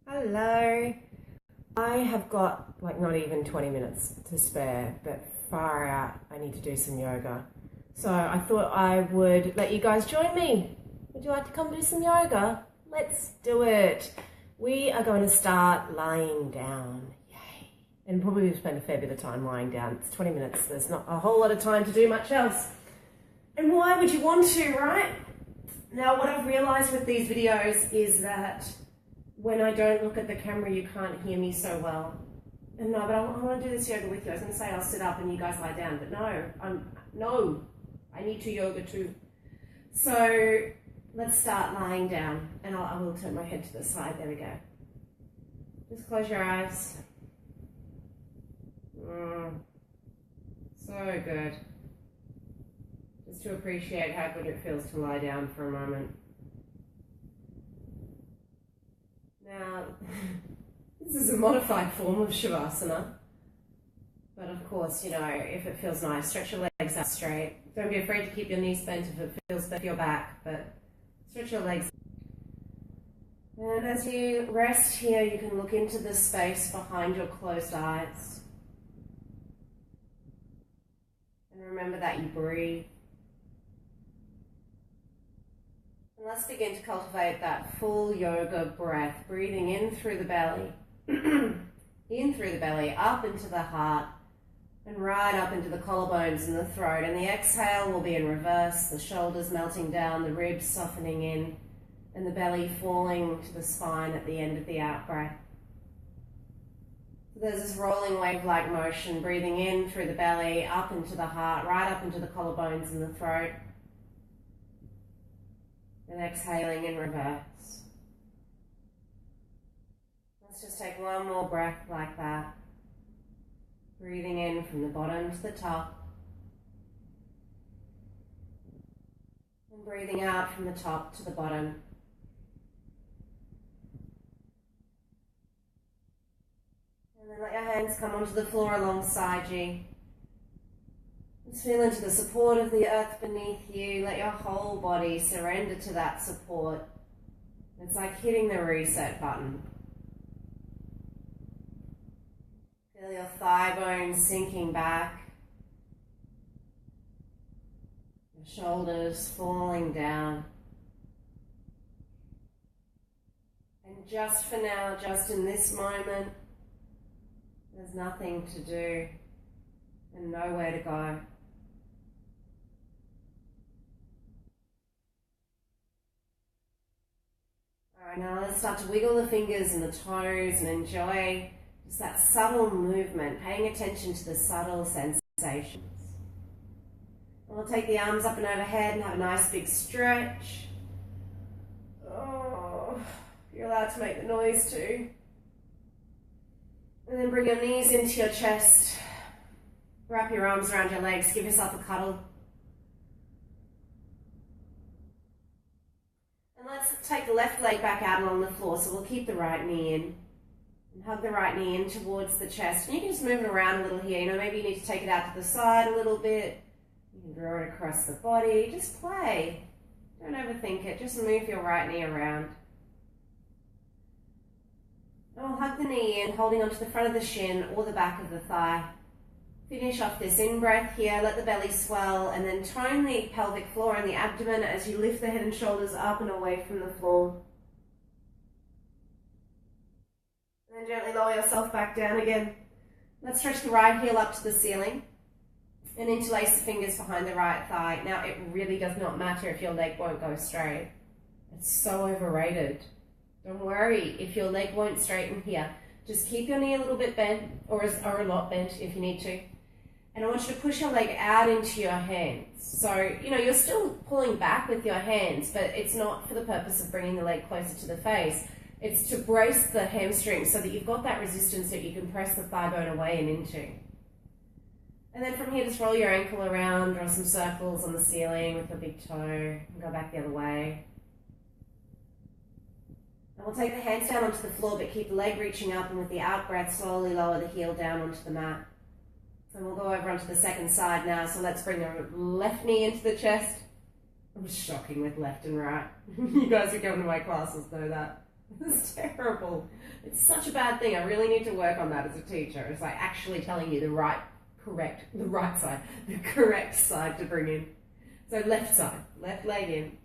Hello. I have got like not even 20 minutes to spare, but far out, I need to do some yoga. So I thought I would let you guys join me. Would you like to come do some yoga? Let's do it. We are going to start lying down. Yay. And probably we'll spend a fair bit of time lying down. It's 20 minutes. There's not a whole lot of time to do much else. And why would you want to, right? Now, what I've realized with these videos is that when I don't look at the camera, you can't hear me so well. And no, but I want to do this yoga with you. I was going to say I'll sit up and you guys lie down, but no, I need to yoga too. So let's start lying down, and I will turn my head to the side. There we go. Just close your eyes. So good. Just to appreciate how good it feels to lie down for a moment. Now, this is a modified form of Shavasana, but of course, you know, if it feels nice, stretch your legs out straight. Don't be afraid to keep your knees bent if it feels bent for your back, but stretch your legs. And as you rest here, you can look into the space behind your closed eyes. And remember that you breathe. Let's begin to cultivate that full yoga breath, breathing in through the belly, in through the belly, up into the heart, and right up into the collarbones and the throat. And the exhale will be in reverse, the shoulders melting down, the ribs softening in, and the belly falling to the spine at the end of the out-breath. So there's this rolling wave-like motion, breathing in through the belly, up into the heart, right up into the collarbones and the throat. And exhaling in reverse. Let's just take one more breath like that. Breathing in from the bottom to the top. And breathing out from the top to the bottom. And then let your hands come onto the floor alongside you. Just feel into the support of the earth beneath you. Let your whole body surrender to that support. It's like hitting the reset button. Feel your thigh bones sinking back. Your shoulders falling down. And just for now, just in this moment, there's nothing to do and nowhere to go. Alright, now let's start to wiggle the fingers and the toes and enjoy just that subtle movement, paying attention to the subtle sensations. And we'll take the arms up and overhead and have a nice big stretch. Oh, you're allowed to make the noise too. And then bring your knees into your chest. Wrap your arms around your legs, give yourself a cuddle. Let's take the left leg back out along the floor, so we'll keep the right knee in. And hug the right knee in towards the chest. And you can just move it around a little here. You know, maybe you need to take it out to the side a little bit. You can draw it across the body. Just play. Don't overthink it. Just move your right knee around. And we'll hug the knee in, holding onto the front of the shin or the back of the thigh. Finish off this in-breath here, let the belly swell, and then tone the pelvic floor and the abdomen as you lift the head and shoulders up and away from the floor. And then gently lower yourself back down again. Let's stretch the right heel up to the ceiling and interlace the fingers behind the right thigh. Now, it really does not matter if your leg won't go straight. It's so overrated. Don't worry if your leg won't straighten here. Just keep your knee a little bit bent, or a lot bent if you need to. And I want you to push your leg out into your hands. So, you know, you're still pulling back with your hands, but it's not for the purpose of bringing the leg closer to the face. It's to brace the hamstring so that you've got that resistance that you can press the thigh bone away and into. And then from here, just roll your ankle around, draw some circles on the ceiling with the big toe, and go back the other way. And we'll take the hands down onto the floor, but keep the leg reaching up, and with the out breath, slowly lower the heel down onto the mat. And we'll go over onto the second side now. So let's bring the left knee into the chest. I'm shocking with left and right. You guys who come to my classes know that. It's terrible. It's such a bad thing. I really need to work on that as a teacher. It's like actually telling you the correct side to bring in. So left side, left leg in.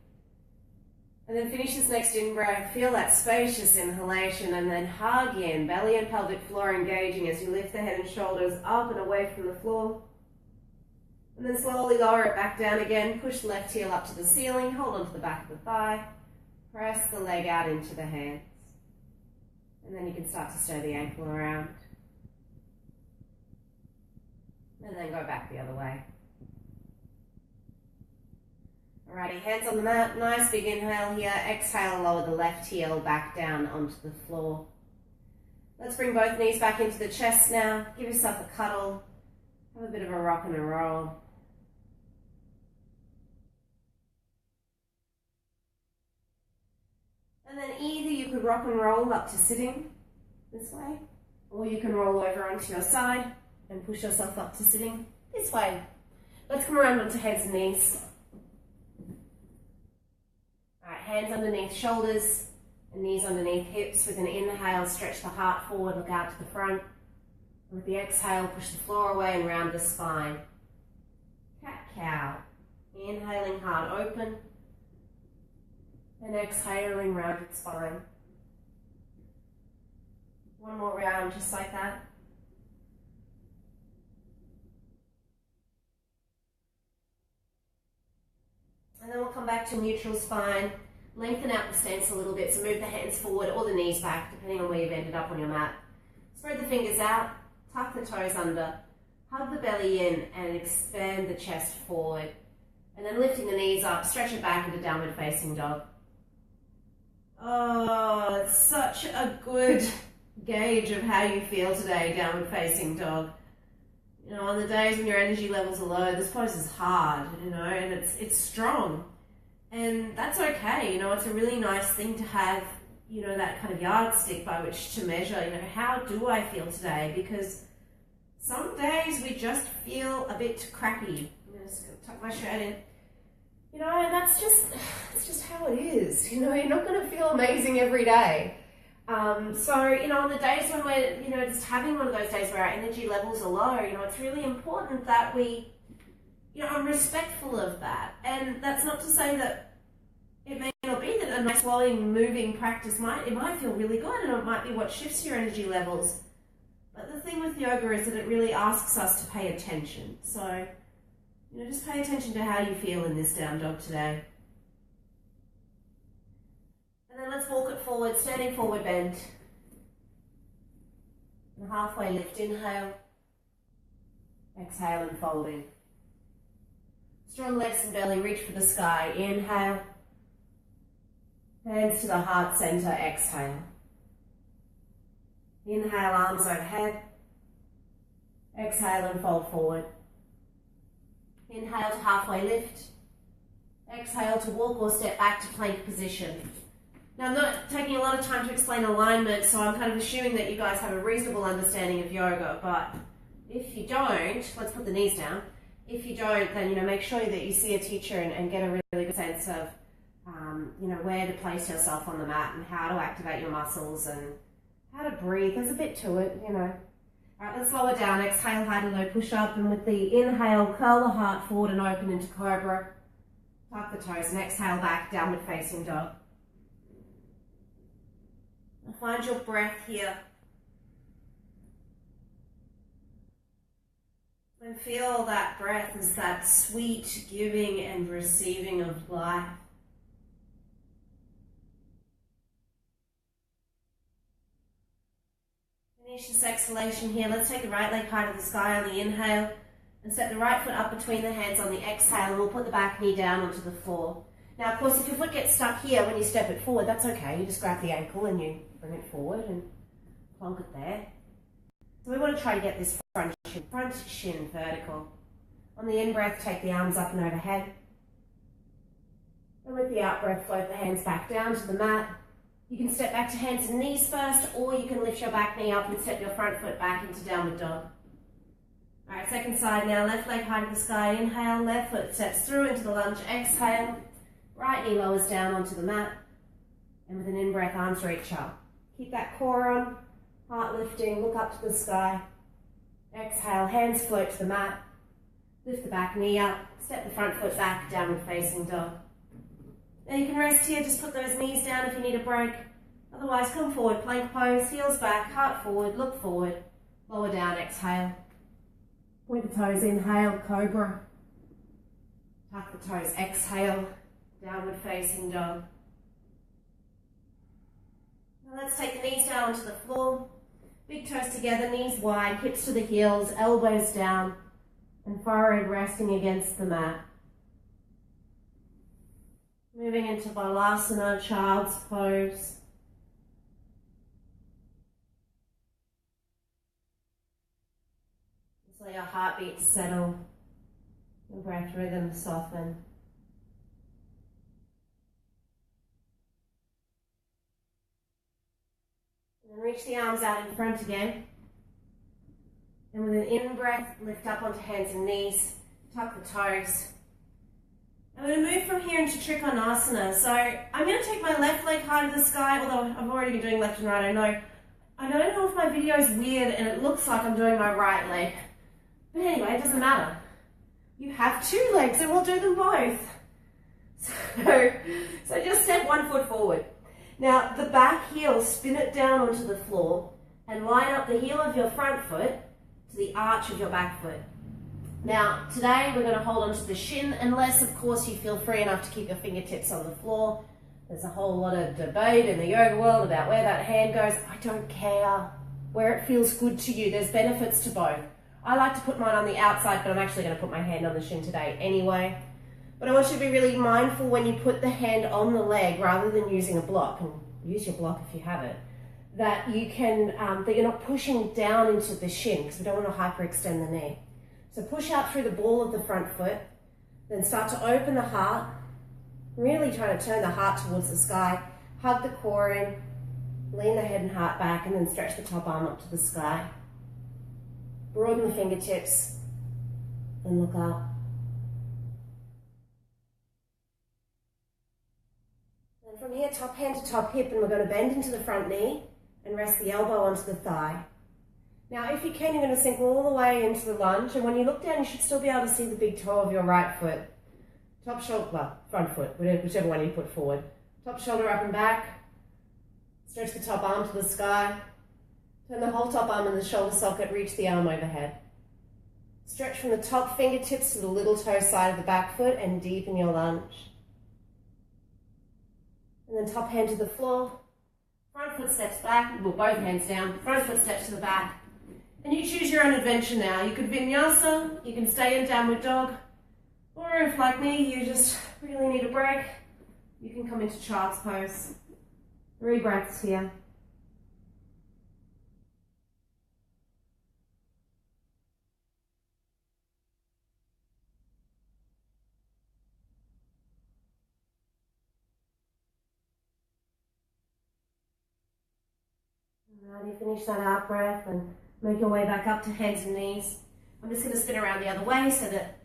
And then finish this next in-breath. Feel that spacious inhalation and then hug in. Belly and pelvic floor engaging as you lift the head and shoulders up and away from the floor. And then slowly lower it back down again. Push the left heel up to the ceiling. Hold onto the back of the thigh. Press the leg out into the hands. And then you can start to stir the ankle around. And then go back the other way. Alrighty, hands on the mat, nice big inhale here. Exhale, lower the left heel back down onto the floor. Let's bring both knees back into the chest now. Give yourself a cuddle. Have a bit of a rock and a roll. And then either you could rock and roll up to sitting this way, or you can roll over onto your side and push yourself up to sitting this way. Let's come around onto hands and knees. Alright, hands underneath shoulders and knees underneath hips. With an inhale, stretch the heart forward, look out to the front. With the exhale, push the floor away and round the spine. Cat-cow. Inhaling, heart open. And exhaling, rounded spine. One more round, just like that. And then we'll come back to neutral spine. Lengthen out the stance a little bit, so move the hands forward or the knees back, depending on where you've ended up on your mat. Spread the fingers out, tuck the toes under, hug the belly in and expand the chest forward. And then lifting the knees up, stretch it back into downward facing dog. Oh, it's such a good gauge of how you feel today, downward facing dog. You know, on the days when your energy levels are low, this pose is hard, you know, and it's strong. And that's okay, you know, it's a really nice thing to have, you know, that kind of yardstick by which to measure, you know, how do I feel today? Because some days we just feel a bit crappy. I'm just going to tuck my shirt in. You know, and it's just how it is. You know, you're not going to feel amazing every day. So, you know, on the days when we're, you know, just having one of those days where our energy levels are low, you know, it's really important that we, you know, I'm respectful of that. And that's not to say that it may not be that a nice flowing, moving practice might feel really good and it might be what shifts your energy levels. But the thing with yoga is that it really asks us to pay attention. So, you know, just pay attention to how you feel in this down dog today. And then let's walk it forward, standing forward bend. And halfway lift, inhale. Exhale and fold in. Strong legs and belly, reach for the sky. Inhale. Hands to the heart center, exhale. Inhale, arms overhead. Exhale and fold forward. Inhale to halfway lift. Exhale to walk or step back to plank position. Now, I'm not taking a lot of time to explain alignment, so I'm kind of assuming that you guys have a reasonable understanding of yoga, but if you don't, let's put the knees down. If you don't, then, you know, make sure that you see a teacher and get a really good sense of, you know, where to place yourself on the mat and how to activate your muscles and how to breathe. There's a bit to it, you know. All right, let's lower down. Exhale, high to low, push up, and with the inhale, curl the heart forward and open into cobra. Tuck the toes and exhale back, downward facing dog. Now find your breath here. And feel that breath as that sweet giving and receiving of life. Finish this exhalation here. Let's take the right leg high to the sky on the inhale and set the right foot up between the hands on the exhale, and we'll put the back knee down onto the floor. Now, of course, if your foot gets stuck here when you step it forward, that's okay. You just grab the ankle and you bring it forward and plonk it there. So we want to try to get this front shin vertical. On the in-breath, take the arms up and overhead. And with the out-breath, float the hands back down to the mat. You can step back to hands and knees first, or you can lift your back knee up and step your front foot back into downward dog. All right, second side now. Left leg high to the sky. Inhale, left foot steps through into the lunge. Exhale, right knee lowers down onto the mat. And with an in-breath, arms reach up. Keep that core on, heart lifting, look up to the sky. Exhale, hands float to the mat. Lift the back knee up, step the front foot back, downward facing dog. Now you can rest here, just put those knees down if you need a break. Otherwise, come forward, plank pose, heels back, heart forward, look forward. Lower down, exhale. Point the toes, inhale, cobra. Tuck the toes, exhale, downward facing dog. Now let's take the knees down onto the floor. Big toes together, knees wide, hips to the heels, elbows down, and forehead resting against the mat. Moving into Balasana, child's pose. Just let your heartbeat settle, your breath rhythm soften. And reach the arms out in front again. And with an in-breath, lift up onto hands and knees, tuck the toes. I'm going to move from here into Trikonasana. So I'm going to take my left leg high to the sky, although I've already been doing left and right, I know. I don't know if my video is weird and it looks like I'm doing my right leg. But anyway, it doesn't matter. You have two legs and we'll do them both. So just step 1 foot forward. Now the back heel, spin it down onto the floor and line up the heel of your front foot to the arch of your back foot. Now today we're going to hold onto the shin unless of course you feel free enough to keep your fingertips on the floor. There's a whole lot of debate in the yoga world about where that hand goes. I don't care. Where it feels good to you. There's benefits to both. I like to put mine on the outside, but I'm actually going to put my hand on the shin today anyway. But I want you to be really mindful when you put the hand on the leg rather than using a block, and use your block if you have it, that you can, that you're not pushing down into the shin because we don't want to hyperextend the knee. So push out through the ball of the front foot, then start to open the heart, really trying to turn the heart towards the sky, hug the core in, lean the head and heart back, and then stretch the top arm up to the sky. Broaden the fingertips and look up. And from here, top hand to top hip, and we're going to bend into the front knee and rest the elbow onto the thigh. Now, if you can, you're going to sink all the way into the lunge, and when you look down, you should still be able to see the big toe of your right foot. Top shoulder, well, front foot, whichever one you put forward. Top shoulder up and back. Stretch the top arm to the sky. Turn the whole top arm in the shoulder socket, reach the arm overhead. Stretch from the top fingertips to the little toe side of the back foot and deepen your lunge. And then top hand to the floor. Front foot steps back, well, both hands down. Front foot steps to the back. And you choose your own adventure now. You could vinyasa, you can stay in downward dog, or if like me, you just really need a break, you can come into child's pose. 3 breaths here. Alright, finish that out breath and make your way back up to hands and knees. I'm just going to spin around the other way so that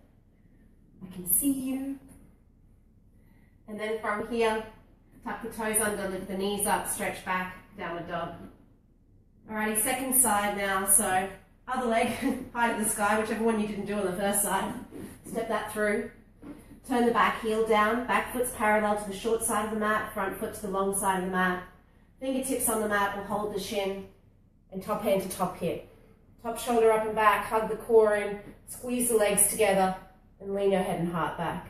I can see you. And then from here, tuck the toes under, lift the knees up, stretch back, downward dog. Alrighty, second side now. So other leg, high to the sky, whichever one you didn't do on the first side. Step that through. Turn the back heel down, back foot's parallel to the short side of the mat, front foot to the long side of the mat. Fingertips on the mat will hold the shin, and top hand to top hip. Top shoulder up and back, hug the core in, squeeze the legs together, and lean your head and heart back.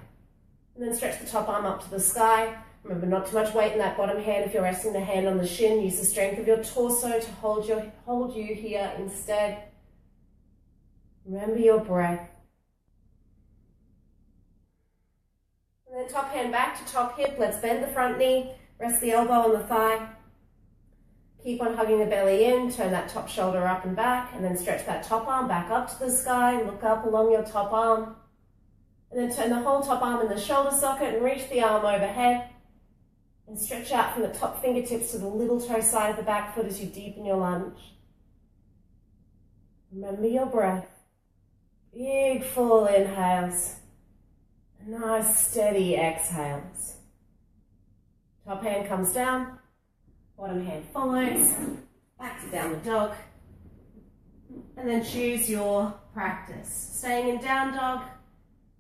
And then stretch the top arm up to the sky. Remember, not too much weight in that bottom hand. If you're resting the hand on the shin, use the strength of your torso to hold you here instead. Remember your breath. And then top hand back to top hip. Let's bend the front knee, rest the elbow on the thigh. Keep on hugging the belly in, turn that top shoulder up and back, and then stretch that top arm back up to the sky, look up along your top arm. And then turn the whole top arm in the shoulder socket and reach the arm overhead. And stretch out from the top fingertips to the little toe side of the back foot as you deepen your lunge. Remember your breath. Big full inhales. Nice steady exhales. Top hand comes down. Bottom hand follows, back to down the dog, and then choose your practice. Staying in down dog,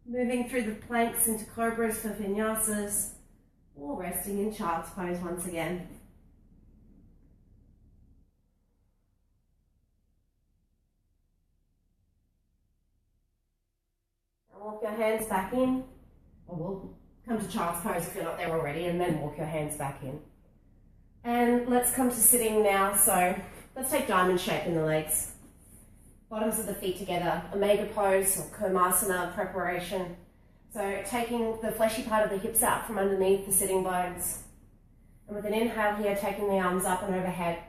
moving through the planks into cobras for vinyasas, or resting in child's pose once again. Now walk your hands back in, or we'll come to child's pose if you're not there already, and then walk your hands back in. And let's come to sitting now, so let's take diamond shape in the legs. Bottoms of the feet together, Omega pose or Kurmasana preparation. So taking the fleshy part of the hips out from underneath the sitting bones. And with an inhale here, taking the arms up and overhead.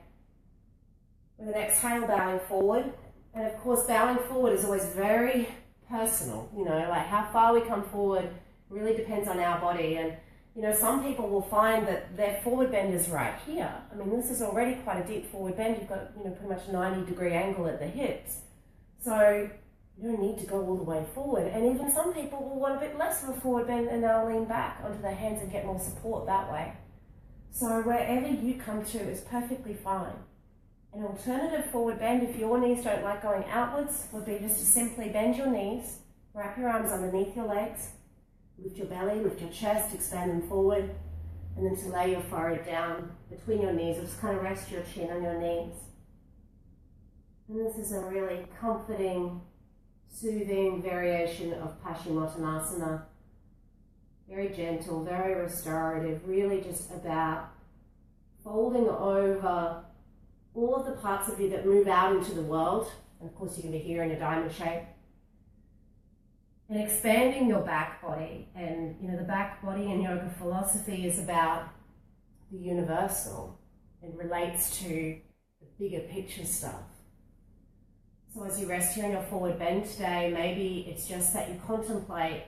With an exhale, bowing forward. And of course, bowing forward is always very personal. You know, like how far we come forward really depends on our body. And you know, some people will find that their forward bend is right here. I mean, this is already quite a deep forward bend. You've got, you know, pretty much a 90-degree angle at the hips. So you don't need to go all the way forward. And even some people will want a bit less of a forward bend and they'll lean back onto their hands and get more support that way. So wherever you come to is perfectly fine. An alternative forward bend, if your knees don't like going outwards, would be just to simply bend your knees, wrap your arms underneath your legs, lift your belly, lift your chest, expand them forward, and then to lay your forehead down between your knees, or just kind of rest your chin on your knees. And this is a really comforting, soothing variation of Paschimottanasana. Very gentle, very restorative, really just about folding over all of the parts of you that move out into the world. And of course you can be here in a diamond shape. And expanding your back body. And you know, the back body in yoga philosophy is about the universal. It relates to the bigger picture stuff. So as you rest here in your forward bend today, maybe it's just that you contemplate,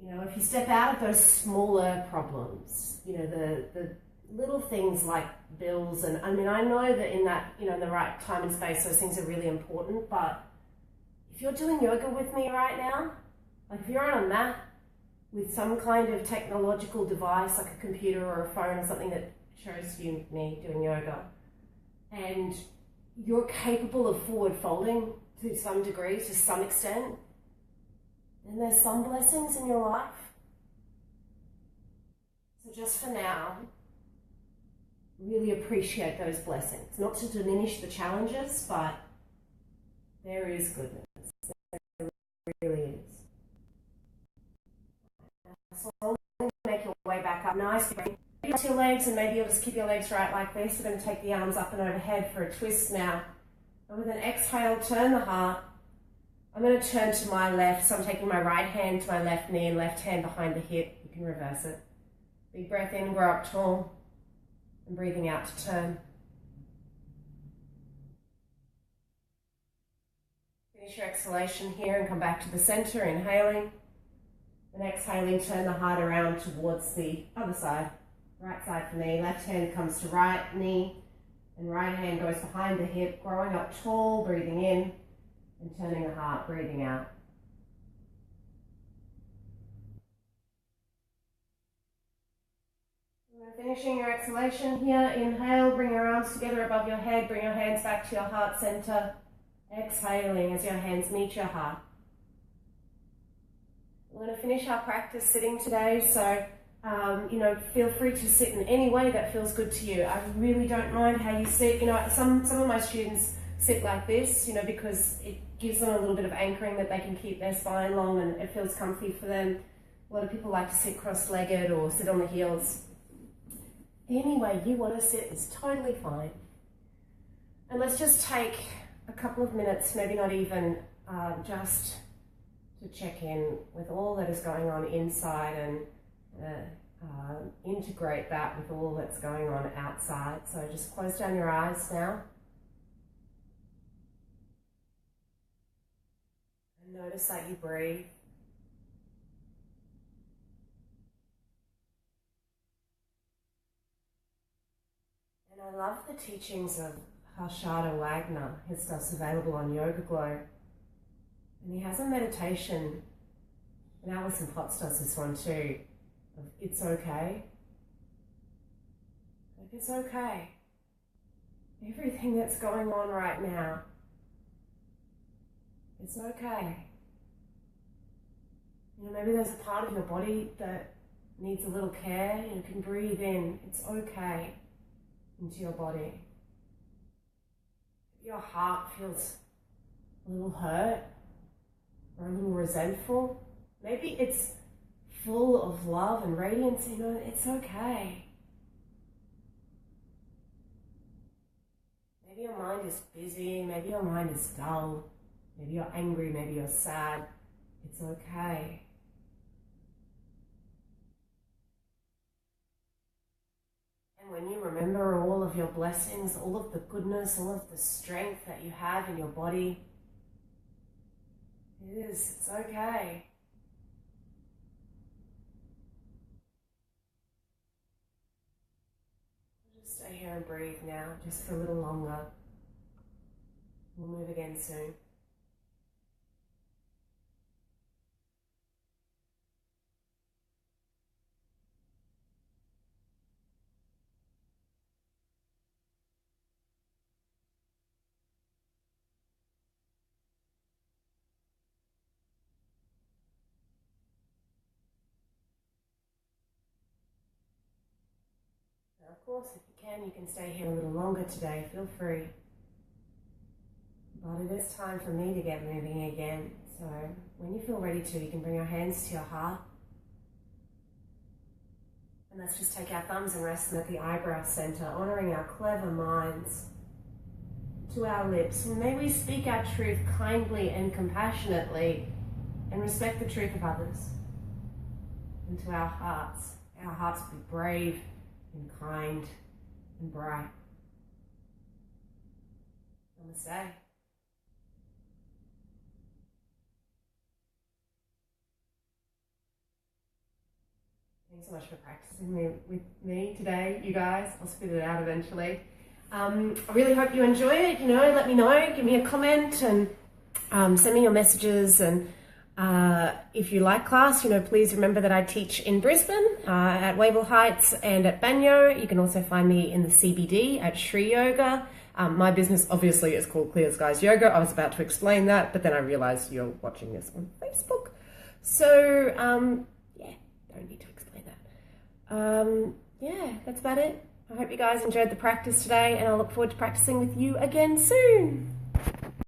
you know, if you step out of those smaller problems, you know, the little things like bills, and I mean, I know that in that, you know, in the right time and space, those things are really important, but if you're doing yoga with me right now, like if you're on a mat with some kind of technological device, like a computer or a phone or something that shows you me doing yoga, and you're capable of forward folding to some degree, to some extent, then there's some blessings in your life. So just for now, really appreciate those blessings. Not to diminish the challenges, but there is goodness. There really is. Slowly make your way back up. Nice. Lift your legs, and maybe you'll just keep your legs right like this. We're going to take the arms up and overhead for a twist now. And with an exhale, turn the heart. I'm going to turn to my left, so I'm taking my right hand to my left knee and left hand behind the hip. You can reverse it. Big breath in, grow up tall. And breathing out to turn. Finish your exhalation here and come back to the center, inhaling. And exhaling, turn the heart around towards the other side. Right side for me, left hand comes to right knee, and right hand goes behind the hip, growing up tall, breathing in, and turning the heart, breathing out. Finishing your exhalation here, inhale, bring your arms together above your head, bring your hands back to your heart center. Exhaling as your hands meet your heart. We're going to finish our practice sitting today, so you know, feel free to sit in any way that feels good to you. I really don't mind how you sit. You know, some of my students sit like this, you know, because it gives them a little bit of anchoring that they can keep their spine long and it feels comfy for them. A lot of people like to sit cross-legged or sit on the heels. Any way you want to sit is totally fine. And let's just take a couple of minutes, maybe not even, just to check in with all that is going on inside and integrate that with all that's going on outside. So just close down your eyes now. And notice that you breathe. And I love the teachings of Harshada Wagner. His stuff's available on Yoga Glow. And he has a meditation, and Alison Potts does this one too, of it's okay. Like, it's okay. Everything that's going on right now, it's okay. You know, maybe there's a part of your body that needs a little care. You can breathe in. It's okay into your body. If your heart feels a little hurt or a little resentful, maybe it's full of love and radiance. You know, it's okay. Maybe your mind is busy. Maybe your mind is dull. Maybe you're angry. Maybe you're sad. It's okay. When you remember all of your blessings, all of the goodness, all of the strength that you have in your body, it's okay. Just stay here and breathe now, just for a little longer. We'll move again soon. Of course, if you can stay here a little longer today, feel free. But it is time for me to get moving again. So when you feel ready to, you can bring your hands to your heart. And let's just take our thumbs and rest them at the eyebrow center, honoring our clever minds. To our lips, may we speak our truth kindly and compassionately and respect the truth of others. And to our hearts be brave and kind and bright. Namaste. Thanks so much for practicing with me today, you guys. I'll spit it out eventually. I really hope you enjoy it. You know, let me know, give me a comment, and send me your messages. And if you like class, you know, please remember that I teach in Brisbane at Wavell Heights and at Banyo. You can also find me in the CBD at Shri Yoga. My business obviously is called Clear Skies Yoga. I was about to explain that, but then I realized you're watching this on Facebook. So, yeah, don't need to explain that. Yeah, that's about it. I hope you guys enjoyed the practice today, and I look forward to practicing with you again soon.